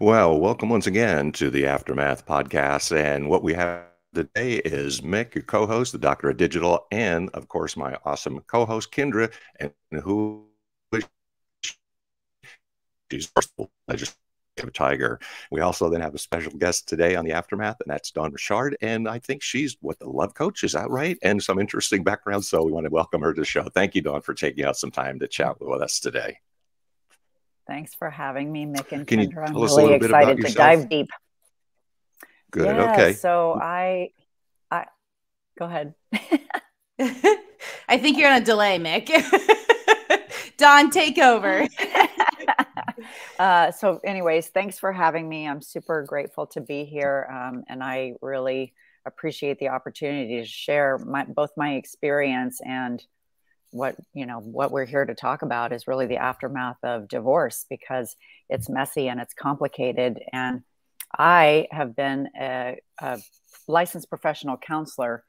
Well, welcome once again to the Aftermath podcast. And what we have today is Mick, your co-host, the Doctor of Digital, and of course, my awesome co-host, Kindra, and who she's legislative tiger. We also then have a special guest today on the Aftermath, and that's Dawn Rishard. And I think she's the love coach, is that right? And some interesting background. So we want to welcome her to the show. Thank you, Dawn, for taking out some time to chat with us today. Thanks for having me, Mick and Can you Kindra. I'm tell us a really little bit about excited to yourself? dive deep. Good. Yeah, Okay. so I go ahead. I think you're on a delay, Mick. Dawn, take over. So anyways, thanks for having me. I'm super grateful to be here. And I really appreciate the opportunity to share both my experience and what we're here to talk about is really the aftermath of divorce, because it's messy and it's complicated. And I have been a licensed professional counselor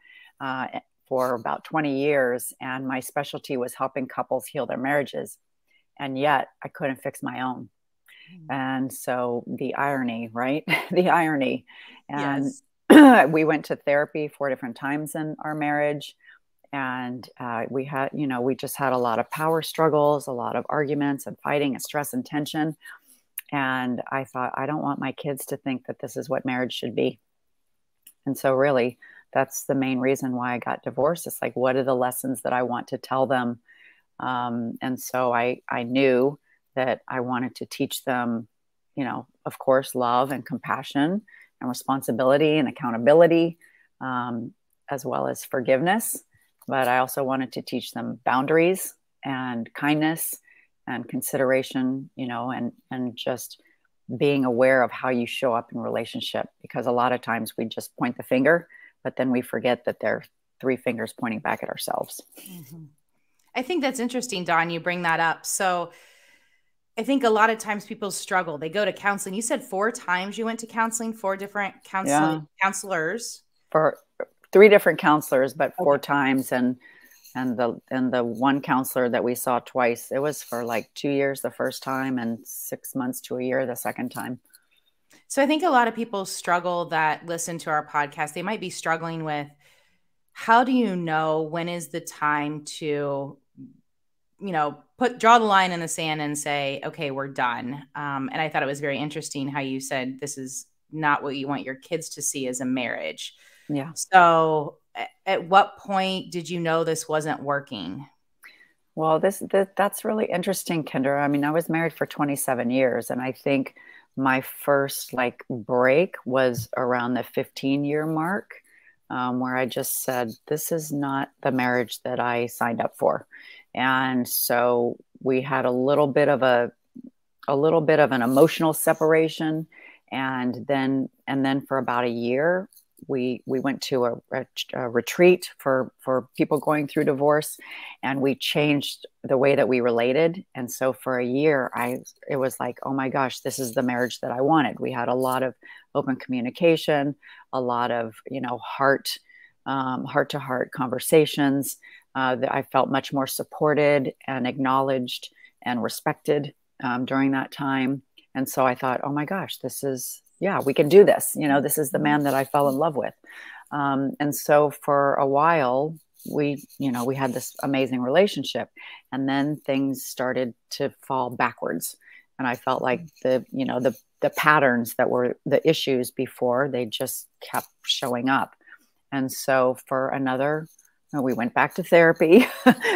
for about 20 years, and my specialty was helping couples heal their marriages. And yet I couldn't fix my own. And so the irony, right? The irony. And yes. We went to therapy 4 different times in our marriage. And we just had a lot of power struggles, a lot of arguments and fighting and stress and tension. And I thought, I don't want my kids to think that this is what marriage should be. And so really, that's the main reason why I got divorced. It's like, what are the lessons that I want to tell them? And so I knew that I wanted to teach them, of course, love and compassion and responsibility and accountability, as well as forgiveness. But I also wanted to teach them boundaries and kindness and consideration, and just being aware of how you show up in relationship, because a lot of times we just point the finger, but then we forget that there are 3 fingers pointing back at ourselves. Mm-hmm. I think that's interesting, Dawn, you bring that up. So I think a lot of times people struggle. They go to counseling. You said 4 times you went to counseling, 4 different counselors. For 3 different counselors, but 4 times. And the one counselor that we saw twice, it was for like 2 years the first time and 6 months to a year the second time. So I think a lot of people struggle that listen to our podcast. They might be struggling with, how do you know when is the time to, draw the line in the sand and say, okay, we're done. And I thought it was very interesting how you said this is not what you want your kids to see as a marriage. Yeah. So at what point did you know this wasn't working? Well, that's really interesting, Kindra. I mean, I was married for 27 years, and I think my first break was around the 15-year mark, where I just said, this is not the marriage that I signed up for. And so we had a little bit of an emotional separation. And then for about a year, we went to a retreat for people going through divorce, and we changed the way that we related. And so for a year, it was like, oh my gosh, this is the marriage that I wanted. We had a lot of open communication, a lot of, heart-to-heart conversations. That I felt much more supported and acknowledged and respected during that time. And so I thought, oh my gosh, we can do this. This is the man that I fell in love with. And so for a while, we had this amazing relationship, and then things started to fall backwards. And I felt like the patterns that were the issues before, they just kept showing up. And so we went back to therapy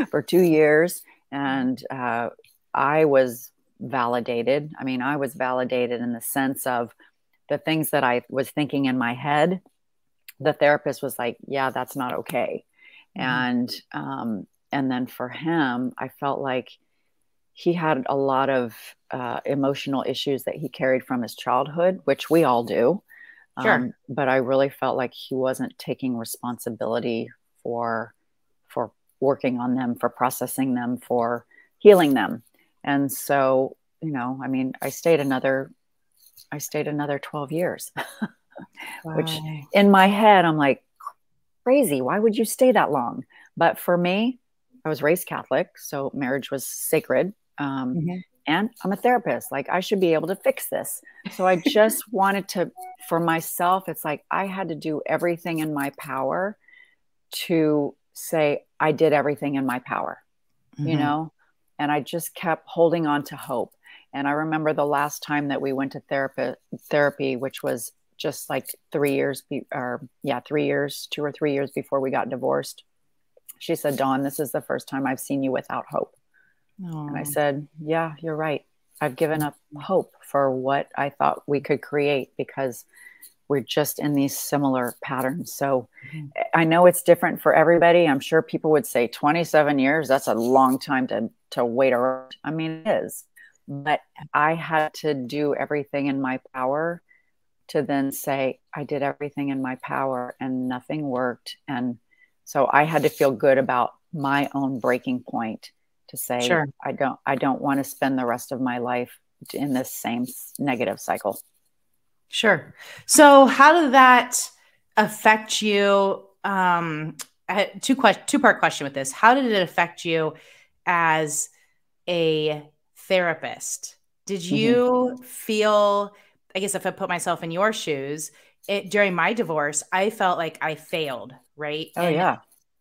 for 2 years, and I was validated. I mean, I was validated in the sense of the things that I was thinking in my head. The therapist was like, yeah, that's not okay. Mm-hmm. And then for him, I felt like he had a lot of emotional issues that he carried from his childhood, which we all do. Sure. But I really felt like he wasn't taking responsibility for working on them, for processing them, for healing them. And so, I stayed another 12 years, Wow. Which in my head, I'm like, crazy. Why would you stay that long? But for me, I was raised Catholic, so marriage was sacred. Mm-hmm. and I'm a therapist. Like, I should be able to fix this. So I just wanted to, for myself, it's like I had to do everything in my power to say I did everything in my power, you know, and I just kept holding on to hope. And I remember the last time that we went to therapy, which was just like 3 years, 2 or 3 years before we got divorced. She said, Dawn, this is the first time I've seen you without hope. Aww. And I said, yeah, you're right. I've given up hope for what I thought we could create because we're just in these similar patterns. So I know it's different for everybody. I'm sure people would say 27 years, that's a long time to wait around. I mean, it is. But I had to do everything in my power to then say, I did everything in my power and nothing worked. And so I had to feel good about my own breaking point to say, sure, I don't want to spend the rest of my life in this same negative cycle. Sure. So how did that affect you? I had two-part question with this. How did it affect you as a therapist? Did you feel, I guess if I put myself in your shoes, during my divorce, I felt like I failed, right? Oh, and yeah.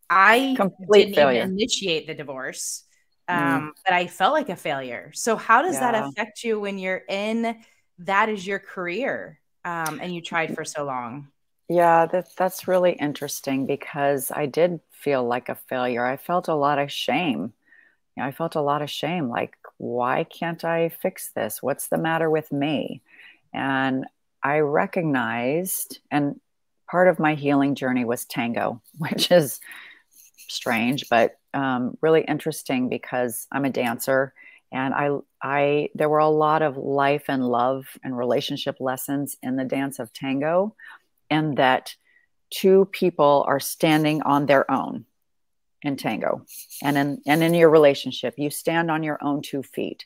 I Complete didn't failure. even initiate the divorce, but I felt like a failure. So how does that affect you when you're in that is your career and you tried for so long? Yeah, that's really interesting because I did feel like a failure. I felt a lot of shame. I felt a lot of shame. Like, why can't I fix this? What's the matter with me? And I recognized, and part of my healing journey was tango, which is strange, but really interesting because I'm a dancer, and there were a lot of life and love and relationship lessons in the dance of tango, and that two people are standing on their own in tango, and in your relationship, you stand on your own 2 feet.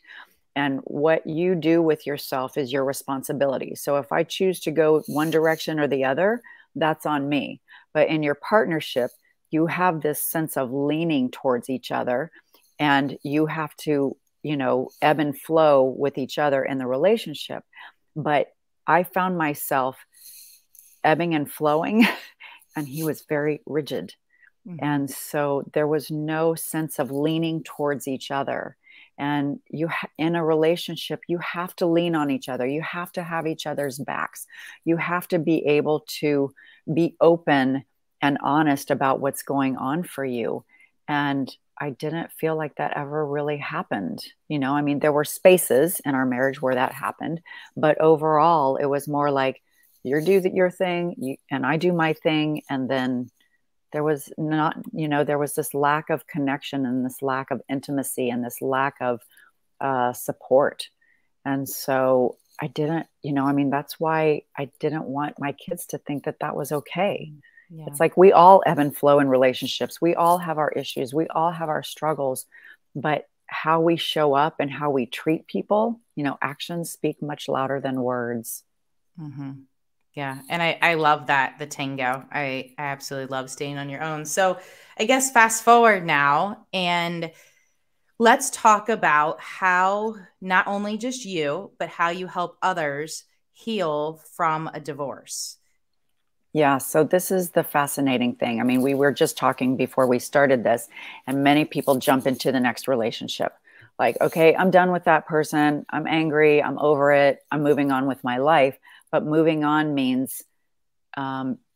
And what you do with yourself is your responsibility. So if I choose to go one direction or the other, that's on me. But in your partnership, you have this sense of leaning towards each other, and you have to, ebb and flow with each other in the relationship. But I found myself ebbing and flowing, and he was very rigid. And so there was no sense of leaning towards each other. And in a relationship, you have to lean on each other. You have to have each other's backs. You have to be able to be open and honest about what's going on for you. And I didn't feel like that ever really happened. I mean, there were spaces in our marriage where that happened, but overall, it was more like you do your thing and I do my thing. And then there was not, there was this lack of connection and this lack of intimacy and this lack of support. And so I didn't, that's why I didn't want my kids to think that that was okay. Yeah. It's like we all ebb and flow in relationships. We all have our issues. We all have our struggles, but how we show up and how we treat people, actions speak much louder than words. Mm-hmm. Yeah. And I love that, the tango. I absolutely love staying on your own. So I guess fast forward now, and let's talk about how not only just you, but how you help others heal from a divorce. Yeah. So this is the fascinating thing. I mean, we were just talking before we started this, and many people jump into the next relationship. Like, okay, I'm done with that person. I'm angry. I'm over it. I'm moving on with my life. But moving on means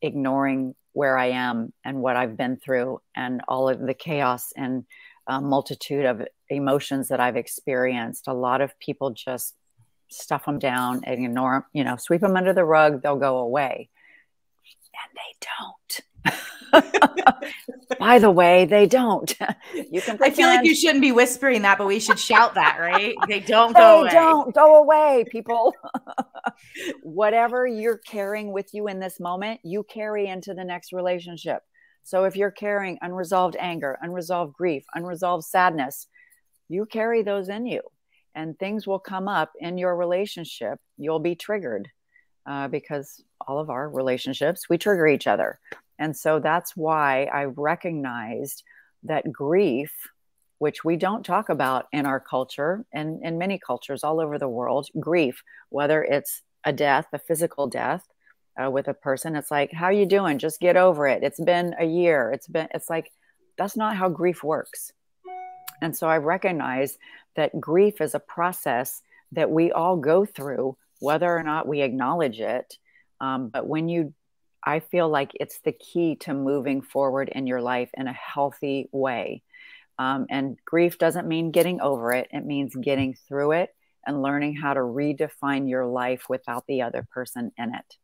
ignoring where I am and what I've been through and all of the chaos and multitude of emotions that I've experienced. A lot of people just stuff them down and ignore them, sweep them under the rug, they'll go away. And they don't. By the way, they don't. You can pretend. I feel like you shouldn't be whispering that, but we should shout that, right? They don't go away. They don't go away, people. Whatever you're carrying with you in this moment, you carry into the next relationship. So if you're carrying unresolved anger, unresolved grief, unresolved sadness, you carry those in you, and things will come up in your relationship. You'll be triggered because all of our relationships, we trigger each other. And so that's why I recognized that grief which we don't talk about in our culture and in many cultures all over the world, grief, whether it's a death, a physical death with a person. It's like, how are you doing? Just get over it. It's been a year. It's like, that's not how grief works. And so I recognize that grief is a process that we all go through, whether or not we acknowledge it. But I feel like it's the key to moving forward in your life in a healthy way. And grief doesn't mean getting over it. It means getting through it and learning how to redefine your life without the other person in it.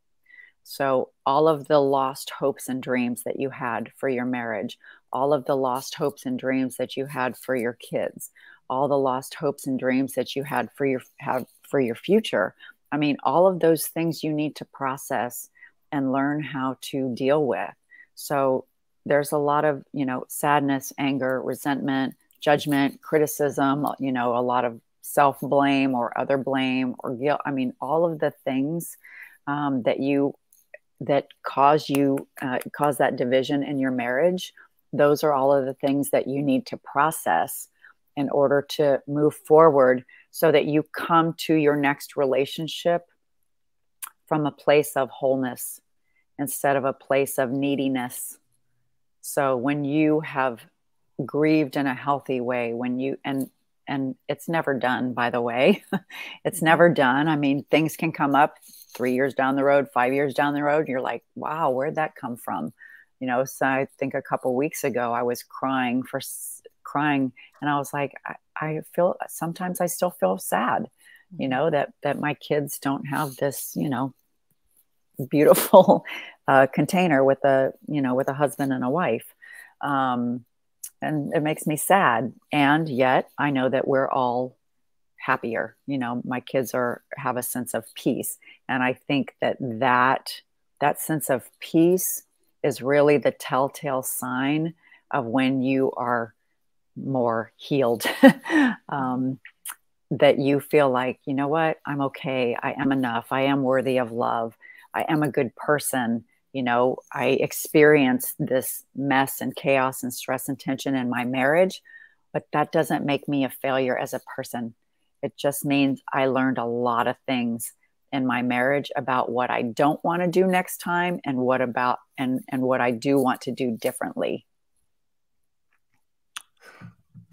So all of the lost hopes and dreams that you had for your marriage, all of the lost hopes and dreams that you had for your kids, all the lost hopes and dreams that you had for your future. I mean, all of those things you need to process and learn how to deal with. So there's a lot of, sadness, anger, resentment, judgment, criticism, a lot of self-blame or other blame or guilt. I mean, all of the things that cause that division in your marriage. Those are all of the things that you need to process in order to move forward so that you come to your next relationship from a place of wholeness instead of a place of neediness. So when you have grieved in a healthy way, and it's never done, by the way, it's never done. I mean, things can come up 3 years down the road, 5 years down the road. You're like, wow, where'd that come from? So I think a couple of weeks ago, I was crying and I was like, I feel, sometimes I still feel sad, that my kids don't have this, beautiful container with a husband and a wife. And it makes me sad. And yet I know that we're all happier. My kids have a sense of peace. And I think that sense of peace is really the telltale sign of when you are more healed. That you feel like, you know what, I'm okay. I am enough. I am worthy of love. I am a good person. I experienced this mess and chaos and stress and tension in my marriage, but that doesn't make me a failure as a person. It just means I learned a lot of things in my marriage about what I don't want to do next time and what I do want to do differently.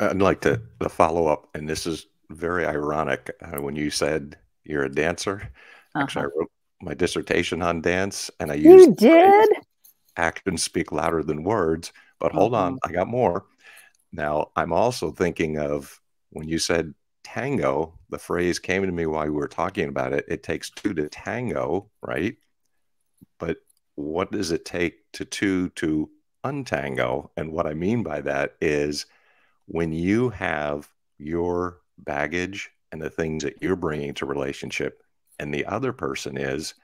I'd like to follow up, and this is very ironic. When you said you're a dancer, actually, I wrote my dissertation on dance, and I used You did? Actions speak louder than words. But hold on, I got more. Now, I'm also thinking of when you said tango, the phrase came to me while we were talking about it. It takes two to tango, right? But what does it take two to untango? And what I mean by that is when you have your baggage and the things that you're bringing to relationship, and the other person is,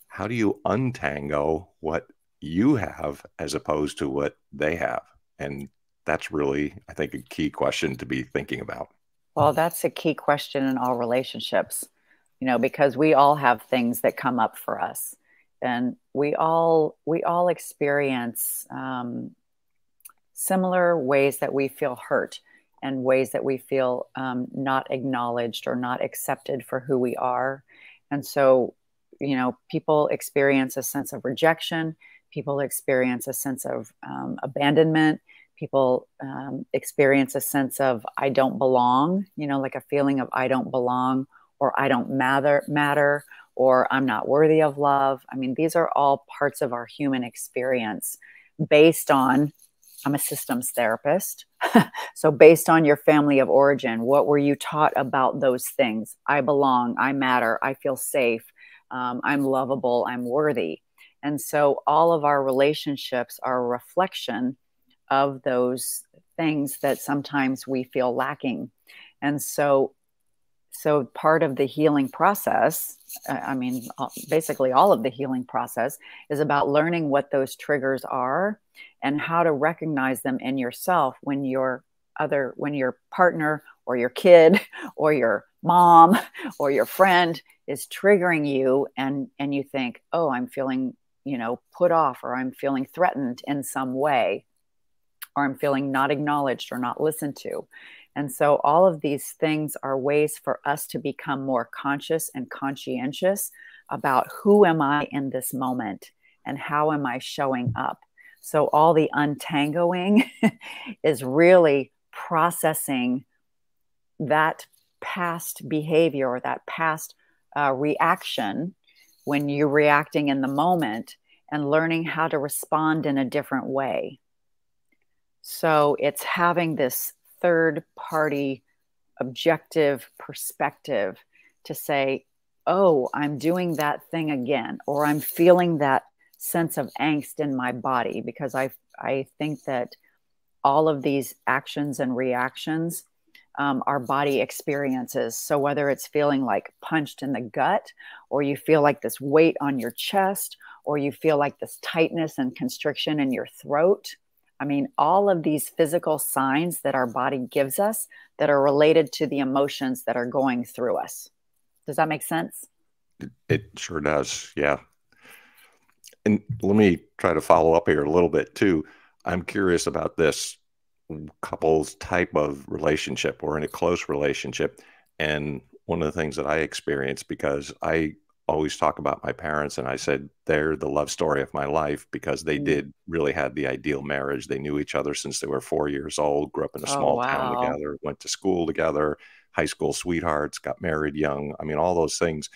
how do you untango what you have as opposed to what they have? And that's really, I think, a key question to be thinking about. Well, that's a key question in all relationships, because we all have things that come up for us, and we all experience similar ways that we feel hurt and ways that we feel not acknowledged or not accepted for who we are. And so, people experience a sense of rejection. People experience a sense of abandonment. People experience a sense of I don't belong, like a feeling of I don't belong, or I don't matter, or I'm not worthy of love. I mean, these are all parts of our human experience based on, I'm a systems therapist. So based on your family of origin, what were you taught about those things? I belong, I matter, I feel safe, I'm lovable, I'm worthy. And so all of our relationships are a reflection of those things that sometimes we feel lacking. And so part of the healing process, basically all of the healing process is about learning what those triggers are and how to recognize them in yourself when your partner or your kid or your mom or your friend is triggering you, and you think, oh, I'm feeling, put off, or I'm feeling threatened in some way. or I'm feeling not acknowledged or not listened to. And so all of these things are ways for us to become more conscious and conscientious about who am I in this moment and how am I showing up. So all the untangoing is really processing that past behavior or that past reaction when you're reacting in the moment and learning how to respond in a different way. So it's having this third party objective perspective to say, oh, I'm doing that thing again, or I'm feeling that sense of angst in my body, because I think that all of these actions and reactions our body experiences. So whether it's feeling like punched in the gut, or you feel like this weight on your chest, or you feel like this tightness and constriction in your throat, I mean, all of these physical signs that our body gives us that are related to the emotions that are going through us. Does that make sense? It sure does. Yeah. And let me try to follow up here a little bit too. I'm curious about this couple's type of relationship or in a close relationship. And one of the things that I experienced, because I always talk about my parents and I said, they're the love story of my life, because they did really had the ideal marriage. They knew each other since they were 4 years old, grew up in a small town together, went to school together, high school sweethearts, got married young. I mean, all those things.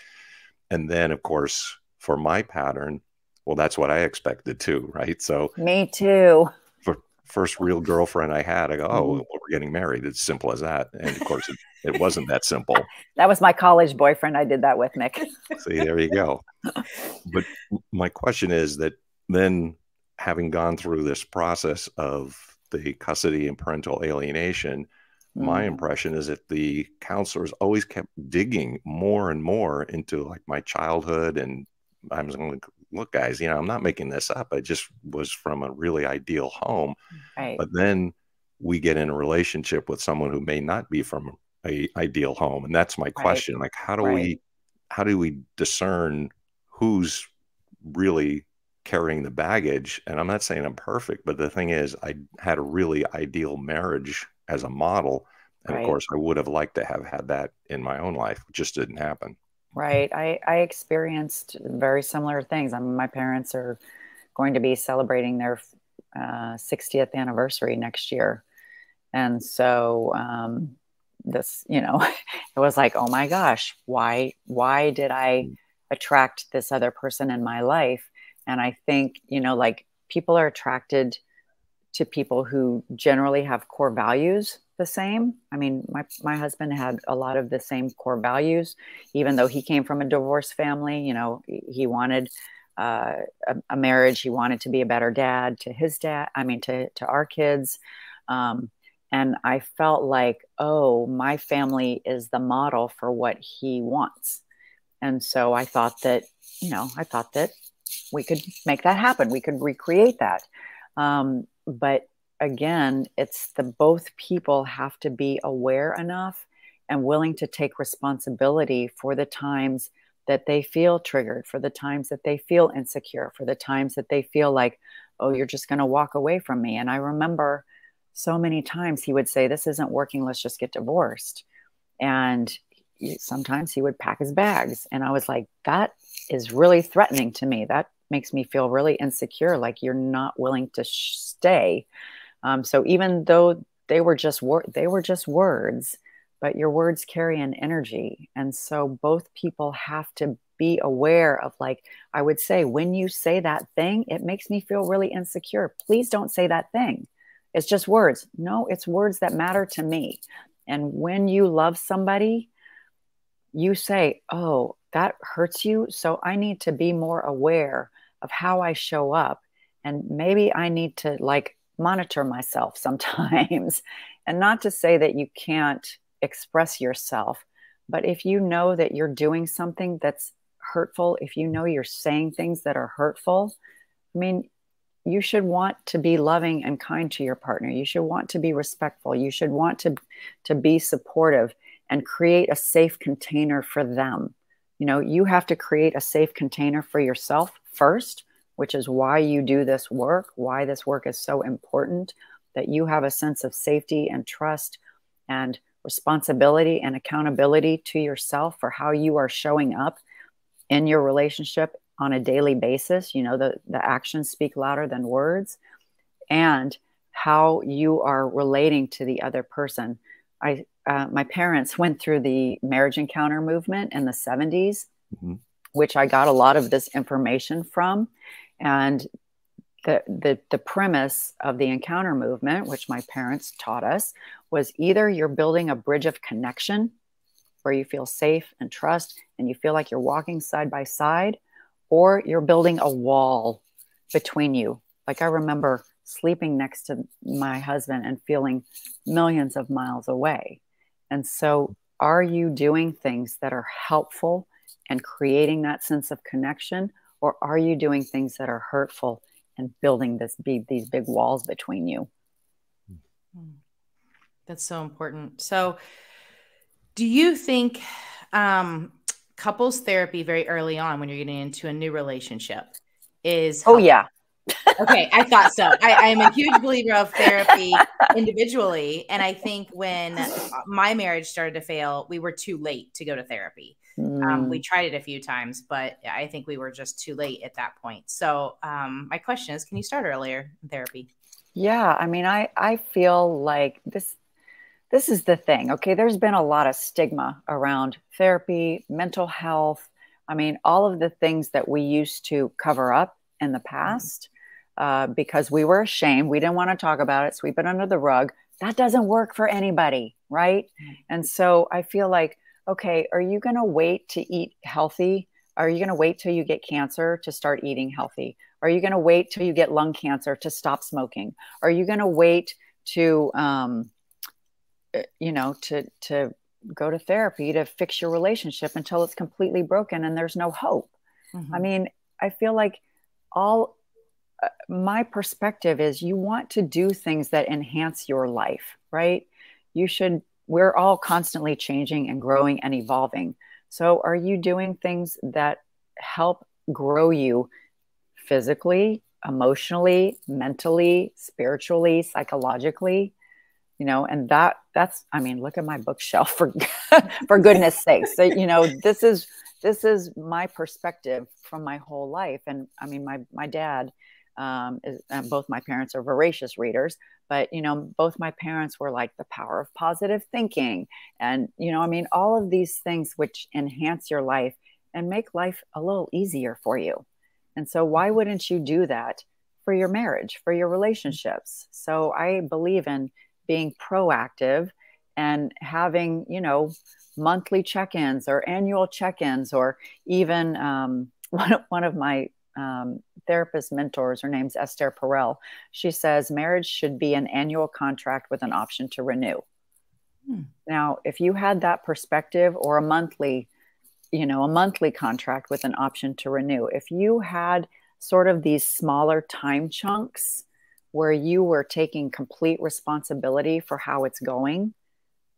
And then, of course, for my pattern, well, that's what I expected too, right? So me too. For first real girlfriend I had, I go, oh, well, we're getting married. It's simple as that. And of course, it wasn't that simple. That was my college boyfriend. I did that with, Mick. See, there you go. But my question is that then, having gone through this process of the custody and parental alienation, my impression is that the counselors always kept digging more and more into like my childhood. And I'm like, look, guys, you know, I'm not making this up. I just was from a really ideal home. Right. But then we get in a relationship with someone who may not be from a ideal home. And that's my question. Like, how do we discern who's really carrying the baggage? And I'm not saying I'm perfect, but the thing is, I had a really ideal marriage as a model. And of course, I would have liked to have had that in my own life. It just didn't happen. Right. I experienced very similar things. I mean, my parents are going to be celebrating their 60th anniversary next year. And so this, you know, it was like, oh my gosh, why did I attract this other person in my life? And I think, you know, like people are attracted to people who generally have core values the same. I mean, my husband had a lot of the same core values, even though he came from a divorced family. You know, he wanted a marriage. He wanted to be a better dad to his dad. I mean, to our kids. And I felt like, oh, my family is the model for what he wants. And so I thought that, you know, we could make that happen. We could recreate that. But again, it's both people have to be aware enough and willing to take responsibility for the times that they feel triggered, for the times that they feel insecure, for the times that they feel like, oh, you're just going to walk away from me. And I remember so many times he would say, this isn't working, let's just get divorced. And sometimes he would pack his bags. And I was like, that is really threatening to me. That makes me feel really insecure, like you're not willing to stay. So even though they were just words, but your words carry an energy. And so both people have to be aware of, like, I would say, when you say that thing, it makes me feel really insecure. Please don't say that thing. It's just words. No, it's words that matter to me. And when you love somebody, you say, oh, that hurts you. So I need to be more aware of how I show up. And maybe I need to like monitor myself sometimes. And not to say that you can't express yourself, but if you know that you're doing something that's hurtful, if you know you're saying things that are hurtful, I mean, you should want to be loving and kind to your partner. You should want to be respectful. You should want to be supportive and create a safe container for them. You know, you have to create a safe container for yourself first, which is why you do this work, why this work is so important. that you have a sense of safety and trust and responsibility and accountability to yourself for how you are showing up in your relationship on a daily basis. You know, the actions speak louder than words, and how you are relating to the other person. My parents went through the marriage encounter movement in the 70s, which I got a lot of this information from. And the premise of the encounter movement, which my parents taught us, was either you're building a bridge of connection where you feel safe and trust and you feel like you're walking side by side, or you're building a wall between you. Like, I remember sleeping next to my husband and feeling millions of miles away. And so, are you doing things that are helpful and creating that sense of connection, or are you doing things that are hurtful and building these big walls between you? That's so important. So do you think couples therapy very early on when you're getting into a new relationship is helpful? Oh, yeah. Okay, I thought so. I am a huge believer of therapy individually. And I think when my marriage started to fail, we were too late to go to therapy. We tried it a few times, but I think we were just too late at that point. So my question is, can you start earlier in therapy? Yeah, I mean, I feel like this is the thing. Okay, there's been a lot of stigma around therapy, mental health. I mean, all of the things that we used to cover up in the past because we were ashamed. We didn't want to talk about it, sweep it under the rug. That doesn't work for anybody, right? And so I feel like, okay, are you going to wait to eat healthy? Are you going to wait till you get cancer to start eating healthy? Are you going to wait till you get lung cancer to stop smoking? Are you going to wait to, to go to therapy to fix your relationship until it's completely broken and there's no hope? I mean, I feel like my perspective is you want to do things that enhance your life, right? We're all constantly changing and growing and evolving. So are you doing things that help grow you physically, emotionally, mentally, spiritually, psychologically? You know, and that's, I mean, look at my bookshelf for goodness sakes. So, you know, this is my perspective from my whole life. And I mean, my dad, both my parents are voracious readers, but, you know, both my parents were like the power of positive thinking. And, you know, I mean, all of these things which enhance your life and make life a little easier for you. And so why wouldn't you do that for your marriage, for your relationships? So I believe in being proactive and having, you know, monthly check-ins or annual check-ins, or even one of my therapist mentors, her name's Esther Perel. She says marriage should be an annual contract with an option to renew. Now, if you had that perspective, or a monthly contract with an option to renew, if you had sort of these smaller time chunks where you were taking complete responsibility for how it's going,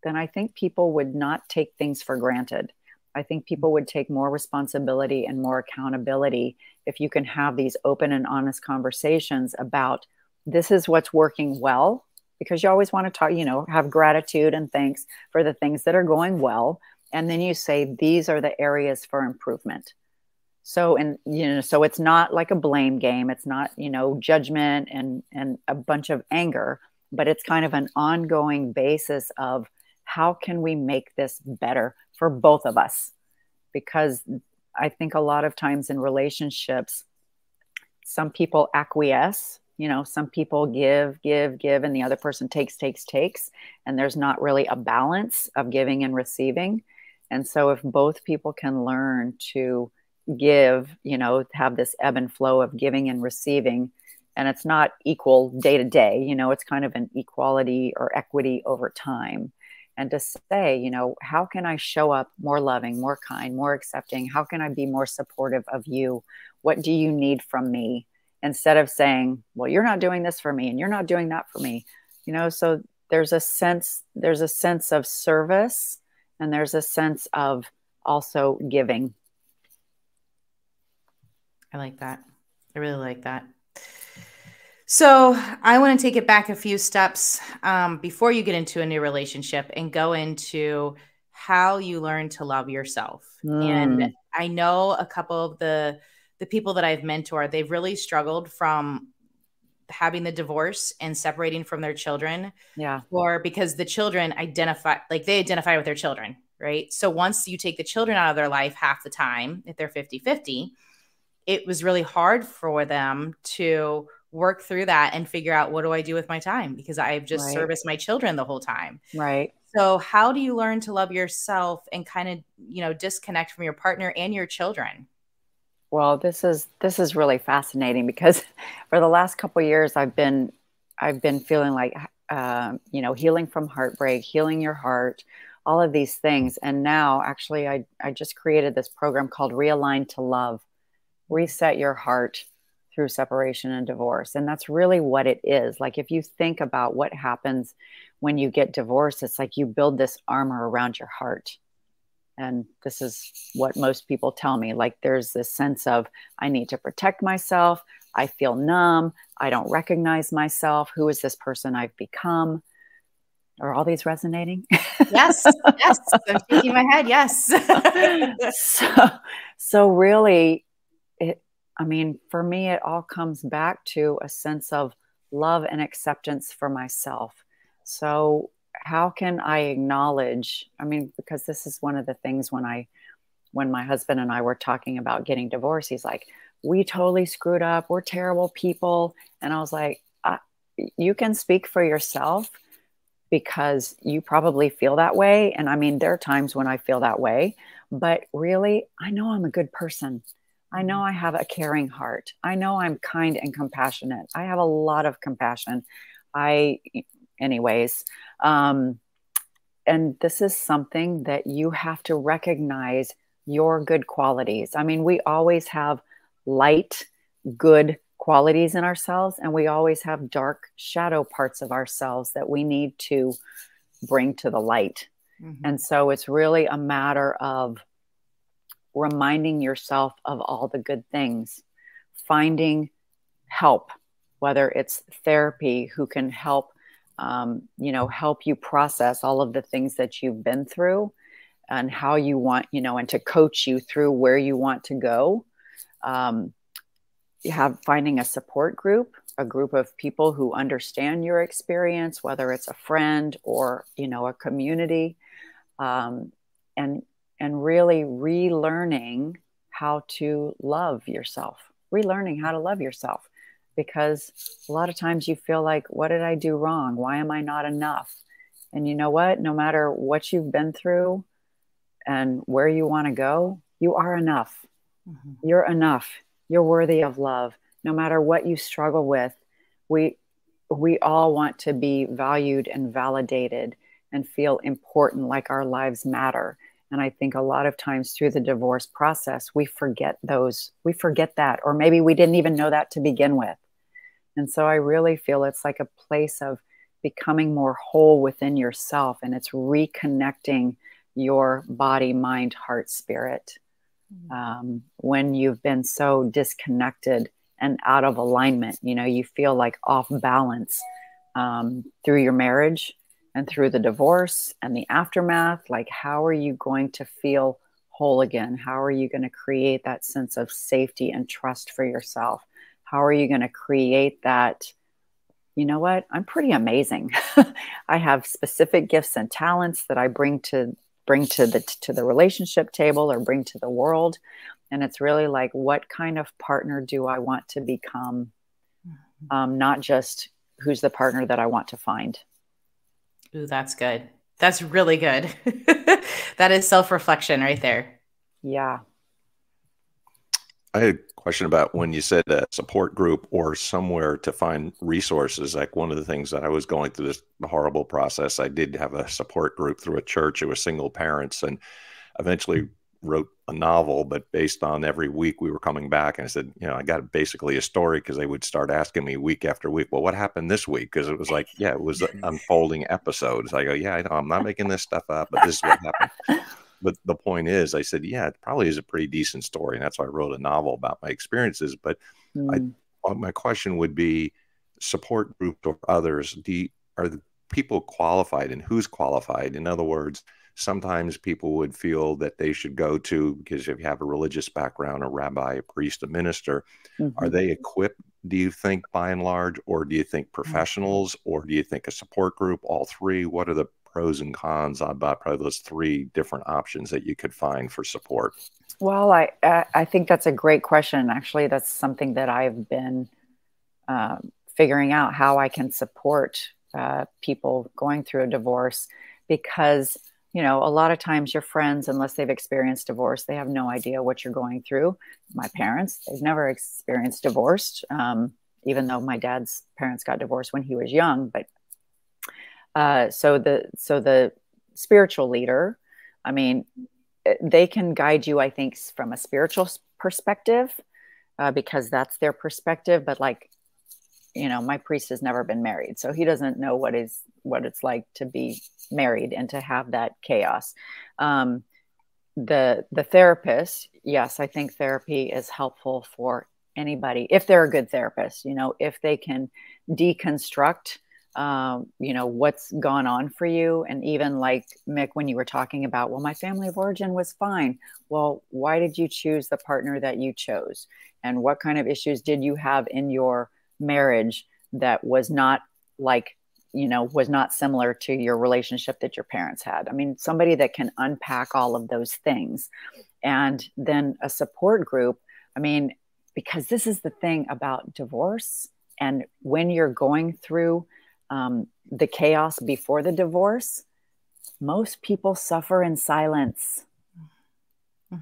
then I think people would not take things for granted. I think people would take more responsibility and more accountability if you can have these open and honest conversations about, this is what's working well, because you always want to talk, you know, have gratitude and thanks for the things that are going well. And then you say, these are the areas for improvement. So, and, you know, so it's not like a blame game. It's not, you know, judgment and a bunch of anger, but it's kind of an ongoing basis of, how can we make this better for both of us? Because I think a lot of times in relationships, some people acquiesce, you know, some people give, and the other person takes. And there's not really a balance of giving and receiving. And so if both people can learn to give, you know, have this ebb and flow of giving and receiving, and it's not equal day to day, you know, it's kind of an equality or equity over time. And to say, you know, how can I show up more loving, more kind, more accepting? How can I be more supportive of you? What do you need from me? Instead of saying, well, you're not doing this for me and you're not doing that for me. You know, so there's a sense of service, and there's a sense of also giving. I like that. I really like that. So I want to take it back a few steps before you get into a new relationship and go into how you learn to love yourself. And I know a couple of the people that I've mentored, they've really struggled from having the divorce and separating from their children. Yeah. Or because the children identify with their children, right? So once you take the children out of their life half the time, if they're 50-50, it was really hard for them to work through that and figure out, what do I do with my time? Because I've just serviced my children the whole time. Right. So how do you learn to love yourself and kind of, disconnect from your partner and your children? Well, this is really fascinating, because for the last couple of years, I've been feeling like, healing from heartbreak, healing your heart, all of these things. And now actually I just created this program called Realign to Love, reset your heart through separation and divorce. And that's really what it is. Like, if you think about what happens when you get divorced, it's like you build this armor around your heart. And this is what most people tell me. Like, there's this sense of, I need to protect myself. I feel numb. I don't recognize myself. Who is this person I've become? Are all these resonating? Yes. Yes. I'm shaking my head. Yes. So really, for me, it all comes back to a sense of love and acceptance for myself. So how can I acknowledge, because this is one of the things when my husband and I were talking about getting divorced, he's like, we totally screwed up. We're terrible people. And I was like, you can speak for yourself, because you probably feel that way. And there are times when I feel that way, but really, I know I'm a good person. I know I have a caring heart. I know I'm kind and compassionate. I have a lot of compassion. Anyways. And this is something that you have to recognize your good qualities. We always have light, good qualities in ourselves, and we always have dark shadow parts of ourselves that we need to bring to the light. And so it's really a matter of reminding yourself of all the good things, finding help, whether it's therapy, who can help help you process all of the things that you've been through and how you want, and to coach you through where you want to go. Finding a support group, a group of people who understand your experience, whether it's a friend or, a community, and really relearning how to love yourself, because a lot of times you feel like, what did I do wrong? Why am I not enough? And you know what? No matter what you've been through and where you want to go, you are enough. You're enough. You're worthy of love. No matter what you struggle with, we all want to be valued and validated and feel important, like our lives matter. And I think a lot of times through the divorce process, we forget that, or maybe we didn't even know that to begin with. And so I really feel it's like a place of becoming more whole within yourself, and it's reconnecting your body, mind, heart, spirit. When you've been so disconnected and out of alignment, you feel like off balance through your marriage and through the divorce and the aftermath. Like, how are you going to feel whole again? How are you going to create that sense of safety and trust for yourself? How are you going to create that, you know what, I'm pretty amazing. I have specific gifts and talents that I bring to the relationship table, or bring to the world. And it's really like, what kind of partner do I want to become? Not just who's the partner that I want to find. Ooh, that's good. That's really good. That is self-reflection right there. Yeah. I had a question about when you said a support group or somewhere to find resources. Like, one of the things that I was going through this horrible process, I did have a support group through a church. It was single parents, and eventually wrote a novel, but based on every week we were coming back, and I said, I got basically a story, because they would start asking me week after week, well, what happened this week? Because it was like, it was unfolding episodes. I go, I know, I'm not making this stuff up, but this is what happened. But the point is, I said, it probably is a pretty decent story. And that's why I wrote a novel about my experiences. But my question would be, support groups or others, are the people qualified, and who's qualified? In other words, sometimes people would feel that they should go to, because if you have a religious background, a rabbi, a priest, a minister, are they equipped, do you think, by and large, or do you think professionals, or do you think a support group, all three? What are the pros and cons about probably those three different options that you could find for support? Well, I think that's a great question. Actually, that's something that I've been figuring out, how I can support people going through a divorce, because, you know, a lot of times your friends, unless they've experienced divorce, they have no idea what you're going through. My parents, they've never experienced divorce, even though my dad's parents got divorced when he was young. But so the spiritual leader, I mean, they can guide you, I think, from a spiritual perspective, because that's their perspective. But like, you know, my priest has never been married, so he doesn't know what it's like to be married and to have that chaos. The therapist, yes, I think therapy is helpful for anybody if they're a good therapist. You know, if they can deconstruct, you know, what's gone on for you. And even like Mick, when you were talking about, well, my family of origin was fine. Well, why did you choose the partner that you chose? And what kind of issues did you have in your marriage that was not like, you know, was not similar to your relationship that your parents had? I mean, somebody that can unpack all of those things. And then a support group. I mean, because this is the thing about divorce. And when you're going through the chaos before the divorce, most people suffer in silence.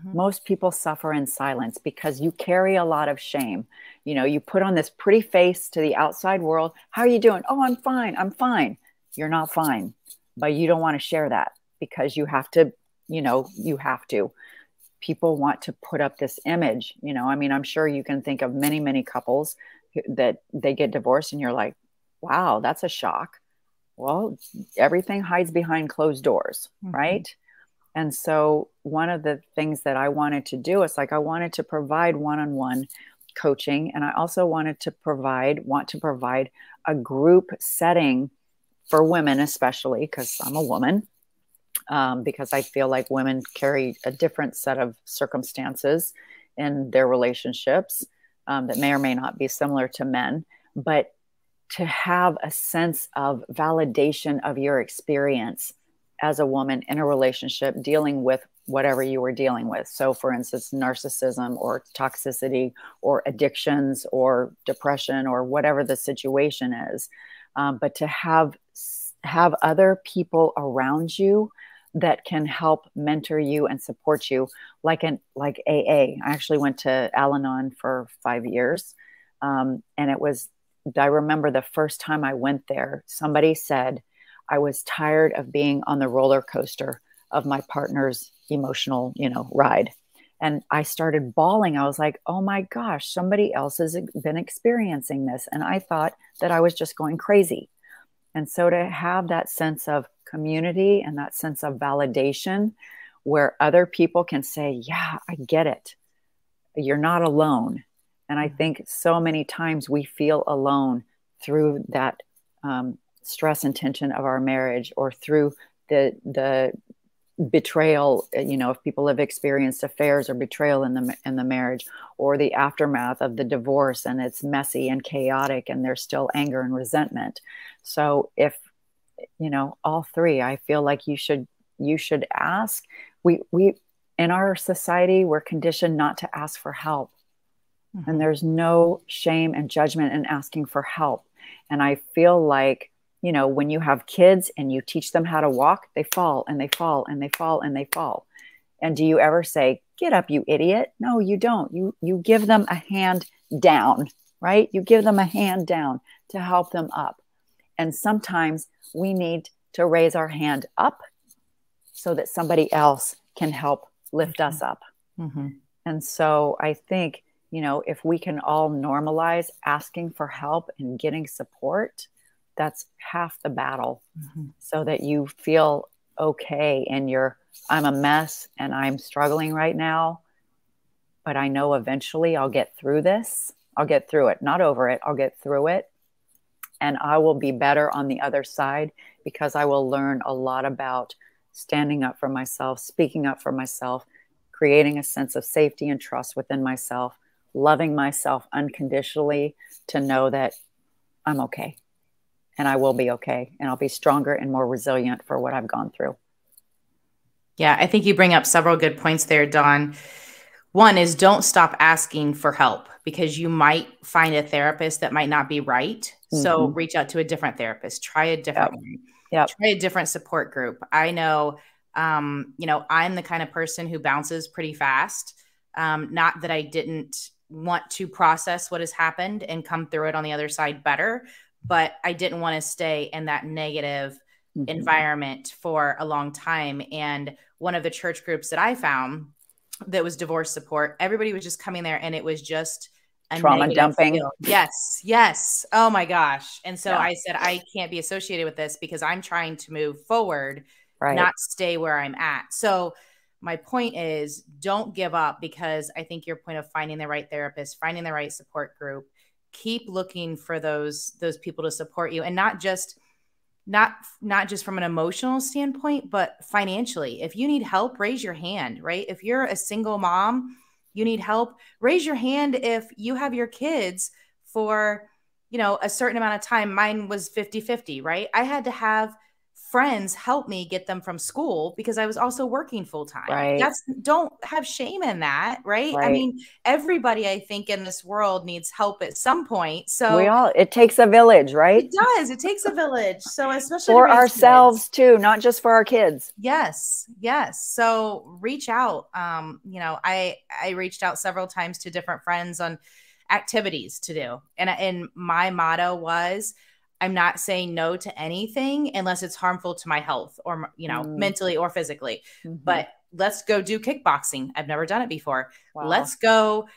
Most people suffer in silence because you carry a lot of shame. You know, you put on this pretty face to the outside world. How are you doing? Oh, I'm fine. I'm fine. You're not fine, but you don't want to share that because you have to, you know, you have to. People want to put up this image, you know. I mean, I'm sure you can think of many, many couples that they get divorced and you're like, wow, that's a shock. Well, everything hides behind closed doors, right? And so one of the things that I wanted to do is like, I wanted to provide one-on-one coaching. And I also want to provide a group setting for women, especially because I'm a woman, because I feel like women carry a different set of circumstances in their relationships that may or may not be similar to men. But to have a sense of validation of your experience as a woman in a relationship dealing with whatever you were dealing with. So for instance, narcissism or toxicity or addictions or depression or whatever the situation is. But to have other people around you that can help mentor you and support you, like AA. I actually went to Al-Anon for 5 years. And I remember the first time I went there, somebody said, I was tired of being on the roller coaster of my partner's emotional, you know, ride. And I started bawling. I was like, oh my gosh, somebody else has been experiencing this. And I thought that I was just going crazy. And so to have that sense of community and that sense of validation where other people can say, yeah, I get it. You're not alone. And I think so many times we feel alone through that stress and tension of our marriage, or through the betrayal, you know, if people have experienced affairs or betrayal in the marriage, or the aftermath of the divorce and it's messy and chaotic and there's still anger and resentment. So if, you know, all three, I feel like you should ask. We in our society, we're conditioned not to ask for help. And there's no shame and judgment in asking for help. And I feel like, you know, when you have kids and you teach them how to walk, they fall and they fall and they fall and they fall. And do you ever say, get up, you idiot? No, you don't. You give them a hand down, right? You give them a hand down to help them up. And sometimes we need to raise our hand up so that somebody else can help lift us up. And so I think, you know, if we can all normalize asking for help and getting support, that's half the battle. So that you feel okay and I'm a mess and I'm struggling right now, but I know eventually I'll get through this. I'll get through it, not over it. I'll get through it. and I will be better on the other side, because I will learn a lot about standing up for myself, speaking up for myself, creating a sense of safety and trust within myself, loving myself unconditionally, to know that I'm okay and I will be okay, and I'll be stronger and more resilient for what I've gone through. Yeah, I think you bring up several good points there, Dawn. One is, don't stop asking for help, because you might find a therapist that might not be right. So reach out to a different therapist, try a different one, try a different support group. I know, I'm the kind of person who bounces pretty fast. Not that I didn't want to process what has happened and come through it on the other side better, but I didn't want to stay in that negative environment for a long time. And one of the church groups that I found that was divorce support, everybody was just coming there and it was just a trauma dumping. Feel. Yes. Oh my gosh. And so I said, I can't be associated with this, because I'm trying to move forward, not stay where I'm at. So my point is, don't give up, because I think your point of finding the right therapist, finding the right support group, keep looking for those people to support you, and not just from an emotional standpoint, but financially. If you need help, raise your hand, right? If you're a single mom, you need help, raise your hand. If you have your kids for, a certain amount of time, mine was 50-50, right? I had to have friends help me get them from school, because I was also working full time. Don't have shame in that, right? I mean, everybody, I think, in this world needs help at some point. So it takes a village, right? It does. It takes a village. So especially for ourselves too, not just for our kids. Yes. So reach out. I reached out several times to different friends on activities to do. And my motto was, I'm not saying no to anything unless it's harmful to my health or, mentally or physically. But let's go do kickboxing. I've never done it before. Wow. Let's go,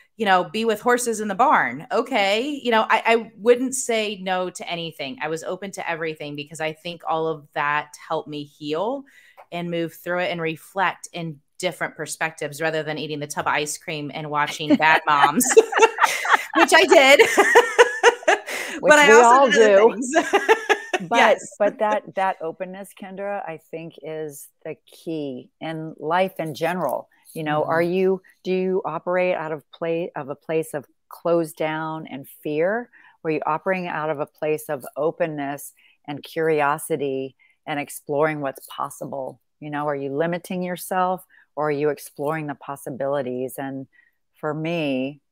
be with horses in the barn. Okay. I wouldn't say no to anything. I was open to everything, because I think all of that helped me heal and move through it and reflect in different perspectives, rather than eating the tub of ice cream and watching Bad Moms, which I did. Which but I also do. But that openness, Kindra, I think is the key in life in general. Do you operate out of a place of closed down and fear? Or are you operating out of a place of openness and curiosity and exploring what's possible? Are you limiting yourself, or are you exploring the possibilities? And for me,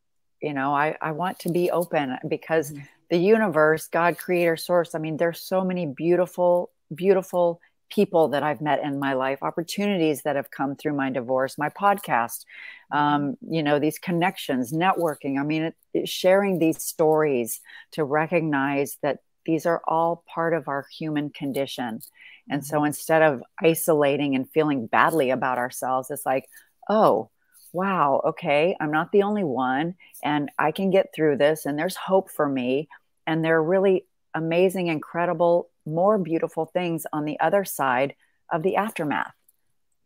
I want to be open, because the universe, God, creator, source, I mean, there's so many beautiful, beautiful people that I've met in my life, opportunities that have come through my divorce, my podcast, these connections, networking. I mean, sharing these stories to recognize that these are all part of our human condition. And so instead of isolating and feeling badly about ourselves, it's like, oh, wow, okay, I'm not the only one, and I can get through this, and there's hope for me. And there are really amazing, incredible, more beautiful things on the other side of the aftermath,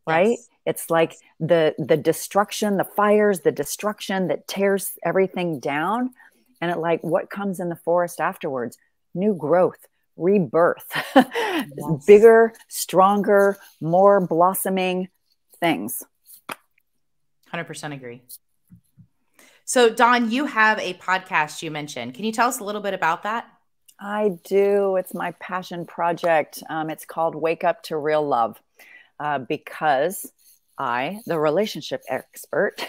right? Yes. It's like the destruction, the fires, the destruction that tears everything down. And what comes in the forest afterwards? New growth, rebirth, yes. Bigger, stronger, more blossoming things. 100% agree. So, Dawn, you have a podcast you mentioned. Can you tell us a little bit about that? I do. It's my passion project. It's called Wake Up to Real Love, because I, the relationship expert,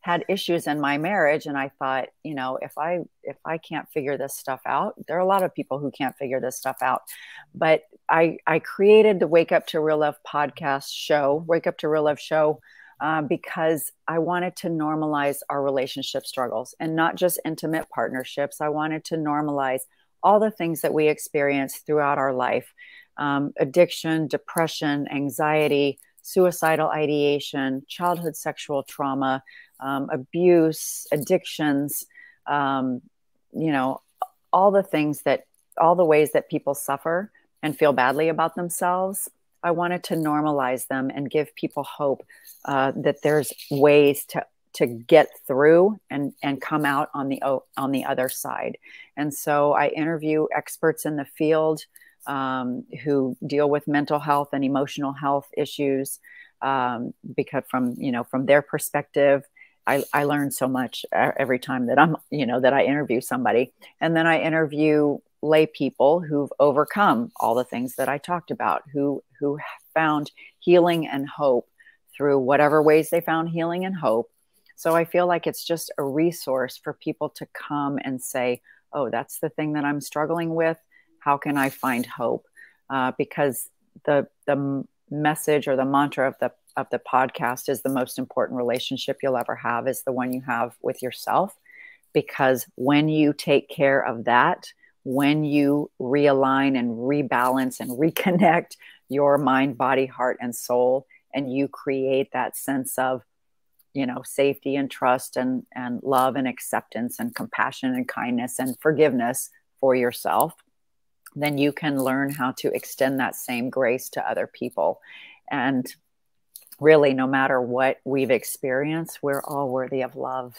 had issues in my marriage. And I thought, if I can't figure this stuff out, there are a lot of people who can't figure this stuff out. But I created the Wake Up to Real Love podcast show, Wake Up to Real Love show, because I wanted to normalize our relationship struggles, and not just intimate partnerships. I wanted to normalize all the things that we experience throughout our life: addiction, depression, anxiety, suicidal ideation, childhood sexual trauma, abuse, addictions, all the ways that people suffer and feel badly about themselves. I wanted to normalize them and give people hope that there's ways to get through and come out on the other side. And so I interview experts in the field who deal with mental health and emotional health issues, because from their perspective, I learn so much every time that that I interview somebody. And then I interview lay people who've overcome all the things that I talked about, who found healing and hope through whatever ways they found healing and hope. So I feel like it's just a resource for people to come and say, oh, that's the thing that I'm struggling with. How can I find hope? Because the message or the mantra of the podcast is the most important relationship you'll ever have is the one you have with yourself. Because when you take care of that, when you realign and rebalance and reconnect your mind, body, heart, and soul, and you create that sense of safety and trust and love and acceptance and compassion and kindness and forgiveness for yourself, then you can learn how to extend that same grace to other people. And really, no matter what we've experienced, we're all worthy of love.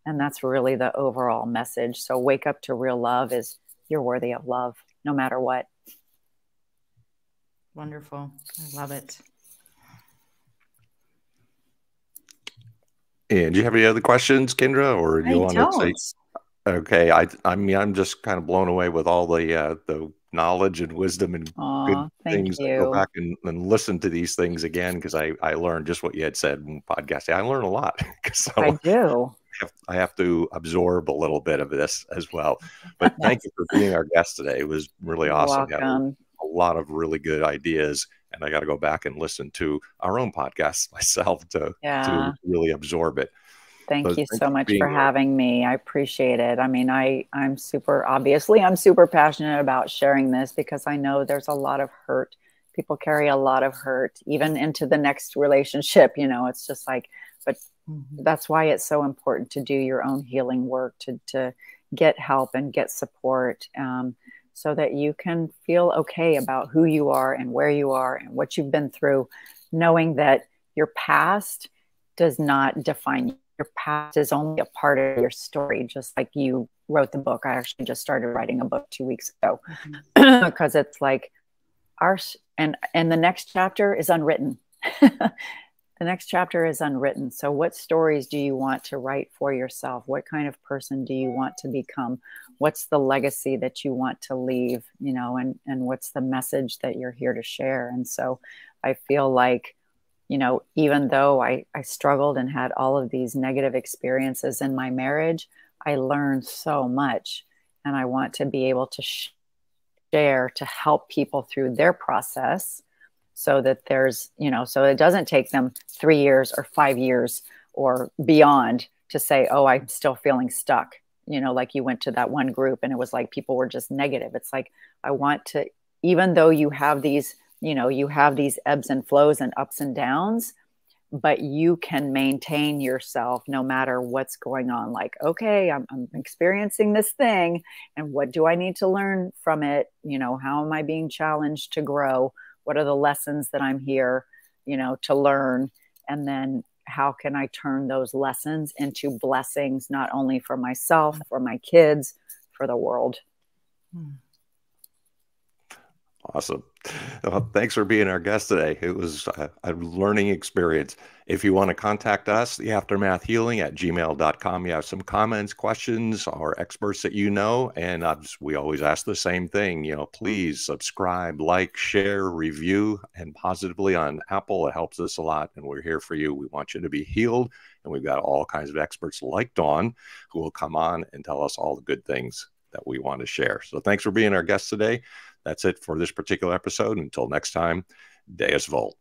And that's really the overall message. So wake up to real love is you're worthy of love, no matter what. Wonderful. I love it. And do you have any other questions, Kindra, or do you want to say? Don't. Okay, I mean, I'm just kind of blown away with all the knowledge and wisdom and good Thank things. you. I go back and listen to these things again because I learned just what you had said in podcasting. I learn a lot. So I do. I have to absorb a little bit of this as well. But thank you for being our guest today. It was really awesome. You had a lot of really good ideas. And I got to go back and listen to our own podcasts myself to really absorb it. Thank you so much for having me. I appreciate it. I mean, I'm super passionate about sharing this because I know there's a lot of hurt. People carry a lot of hurt, even into the next relationship. It's just like, but that's why it's so important to do your own healing work, to get help and get support, so that you can feel okay about who you are and where you are and what you've been through, knowing that your past does not define you. Your past is only a part of your story, just like you wrote the book. I actually just started writing a book 2 weeks ago because it's like and the next chapter is unwritten. The next chapter is unwritten. So what stories do you want to write for yourself? What kind of person do you want to become? What's the legacy that you want to leave, and what's the message that you're here to share? And so I feel like, even though I struggled and had all of these negative experiences in my marriage, I learned so much, and I want to be able to share to help people through their process so that there's, so it doesn't take them 3 years or 5 years or beyond to say, oh, I'm still feeling stuck. Like you went to that one group and it was like people were just negative. It's like, I want to, even though you have these, you have these ebbs and flows and ups and downs, but you can maintain yourself no matter what's going on. Like, okay, I'm experiencing this thing, and what do I need to learn from it? How am I being challenged to grow? What are the lessons that I'm here, to learn? And then how can I turn those lessons into blessings, not only for myself, for my kids, for the world? Awesome. Well, thanks for being our guest today. It was a learning experience. If you want to contact us, theaftermathhealing@gmail.com. You have some comments, questions, or experts that and we always ask the same thing. Please subscribe, like, share, review, and positively on Apple. It helps us a lot, and we're here for you. We want you to be healed, and we've got all kinds of experts like Dawn who will come on and tell us all the good things that we want to share. So thanks for being our guest today. That's it for this particular episode. Until next time, Deus Volt.